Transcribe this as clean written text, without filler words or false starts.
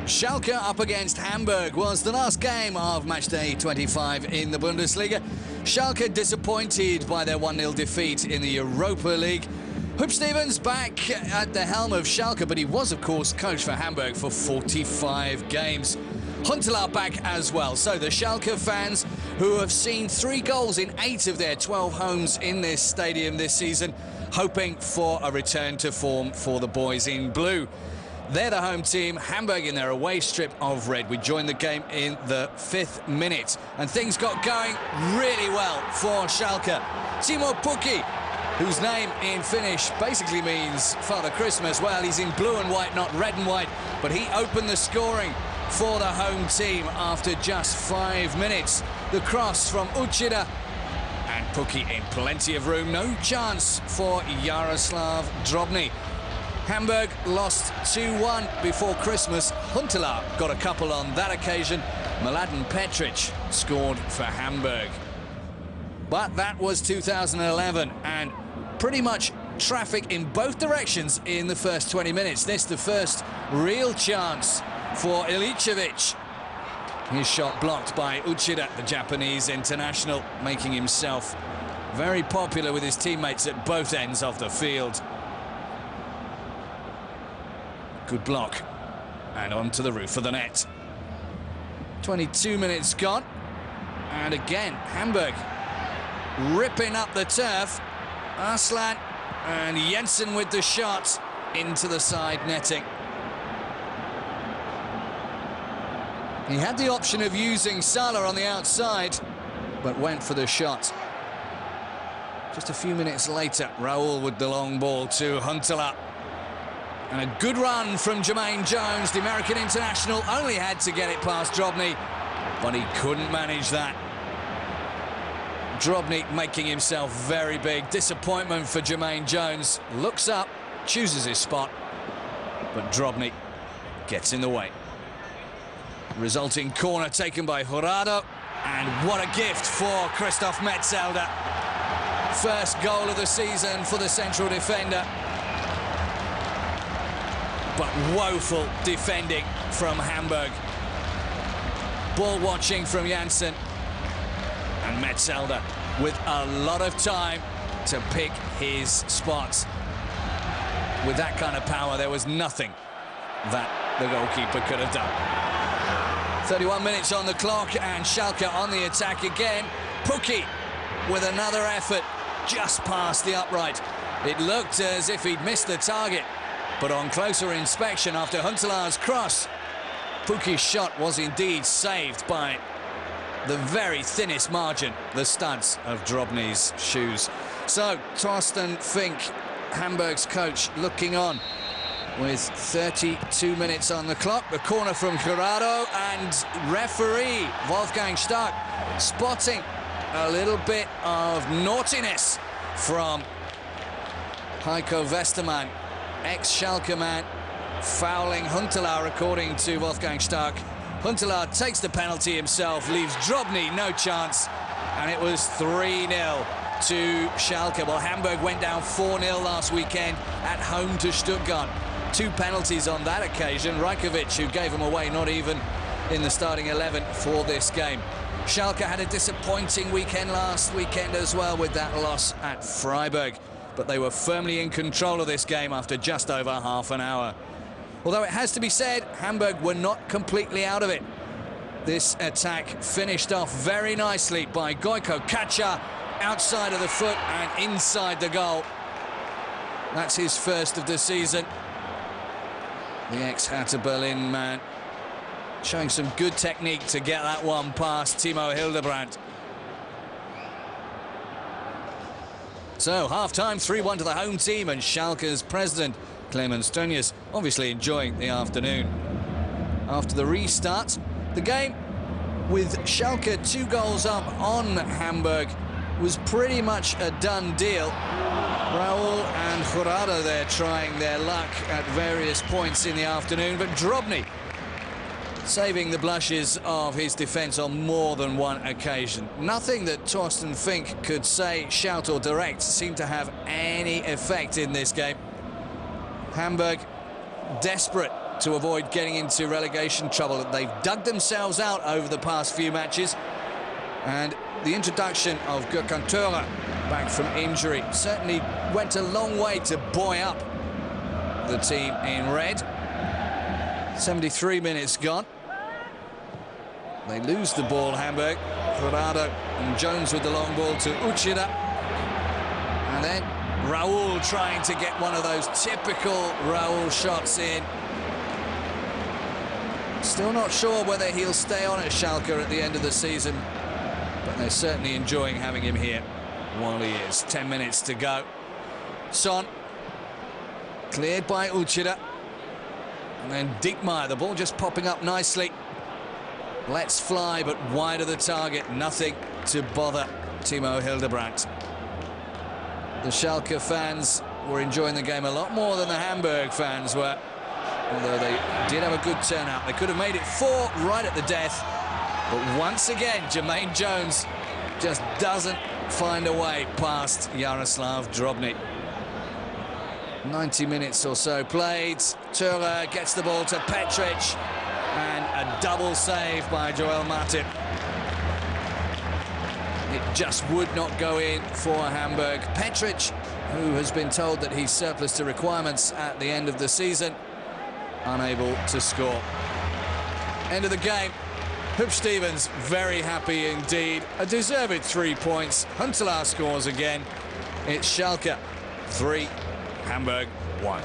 Schalke up against Hamburg was the last game of matchday 25 in the Bundesliga. Schalke disappointed by their 1-0 defeat in the Europa League. Huub Stevens back at the helm of Schalke, but he was, of course, coach for Hamburg for 45 games. Huntelaar back as well. So the Schalke fans, who have seen 3 goals in 8 of their 12 homes in this stadium this season, hoping for a return to form for the boys in blue. They're the home team, Hamburg in their away strip of red. We joined the game in the 5th minute, and things got going really well for Schalke. Timo Pukki, whose name in Finnish basically means Father Christmas. Well, he's in blue and white, not red and white, but he opened the scoring for the home team after just 5 minutes. The cross from Uchida, and Pukki in plenty of room. No chance for Jaroslav Drobny. Hamburg lost 2-1 before Christmas. Huntelaar got a couple on that occasion. Mladen Petric scored for Hamburg. But that was 2011, and pretty much traffic in both directions in the first 20 minutes. This the first real chance for Ilicevic. His shot blocked by Uchida, the Japanese international, making himself very popular with his teammates at both ends of the field. Good block, and onto the roof of the net. 22 minutes gone, and again Hamburg ripping up the turf. Arslan and Jensen with the shot into the side netting. He had the option of using Salah on the outside, but went for the shot. Just a few minutes later, Raul with the long ball to Huntelaar. And a good run from Jermaine Jones. The American international only had to get it past Drobny, but he couldn't manage that. Drobny making himself very big. Disappointment for Jermaine Jones. Looks up, chooses his spot, but Drobny gets in the way. Resulting corner taken by Jurado, and what a gift for Christoph Metzelder. First goal of the season for the central defender. But woeful defending from Hamburg. Ball watching from Jensen, and Metzelder with a lot of time to pick his spots. With that kind of power, there was nothing that the goalkeeper could have done. 31 minutes on the clock, and Schalke on the attack again. Pukki with another effort just past the upright. It looked as if he'd missed the target, but on closer inspection after Huntelaar's cross, Pukki's shot was indeed saved by the very thinnest margin, the studs of Drobny's shoes. So Torsten Fink, Hamburg's coach, looking on with 32 minutes on the clock. The corner from Jurado, and referee Wolfgang Stark spotting a little bit of naughtiness from Heiko Westermann, ex-Schalke man, fouling Huntelaar according to Wolfgang Stark. Huntelaar takes the penalty himself, leaves Drobny no chance, and it was 3-0 to Schalke. Well, Hamburg went down 4-0 last weekend at home to Stuttgart. 2 penalties on that occasion. Rajkovic, who gave them away, not even in the starting 11 for this game. Schalke had a disappointing weekend last weekend as well with that loss at Freiburg, but they were firmly in control of this game after just over half an hour. Although it has to be said, Hamburg were not completely out of it. This attack finished off very nicely by Gojko Kacha, outside of the foot and inside the goal. That's his first of the season. The ex-Hertha Berlin man showing some good technique to get that one past Timo Hildebrand. So, half-time, 3-1 to the home team, and Schalke's president, Clemens Tönnies, obviously enjoying the afternoon. After the restart, the game, with Schalke 2 goals up on Hamburg, was pretty much a done deal. Raul and Jurado there trying their luck at various points in the afternoon, but Drobny saving the blushes of his defence on more than one occasion. Nothing that Torsten Fink could say, shout or direct seemed to have any effect in this game. Hamburg desperate to avoid getting into relegation trouble. They've dug themselves out over the past few matches, and the introduction of Gökhan Töre back from injury certainly went a long way to buoy up the team in red. 73 minutes gone. They lose the ball, Hamburg. Corrado and Jones with the long ball to Uchida. And then Raul trying to get one of those typical Raul shots in. Still not sure whether he'll stay on at Schalke at the end of the season, but they're certainly enjoying having him here while he is. 10 minutes to go. Son, cleared by Uchida. And then Diekmeyer, the ball just popping up nicely. Let's fly, but wide of the target. Nothing to bother Timo Hildebrandt. The Schalke fans were enjoying the game a lot more than the Hamburg fans were, although they did have a good turnout. They could have made it 4 right at the death, but once again, Jermaine Jones just doesn't find a way past Jaroslav Drobny. 90 minutes or so played. Töre gets the ball to Petric, and a double save by Joel Matip. It just would not go in for Hamburg. Petric, who has been told that he's surplus to requirements at the end of the season, unable to score. End of the game. Huub Stevens very happy indeed. A deserved 3 points. Huntelaar scores again. It's Schalke 3, Hamburg 1.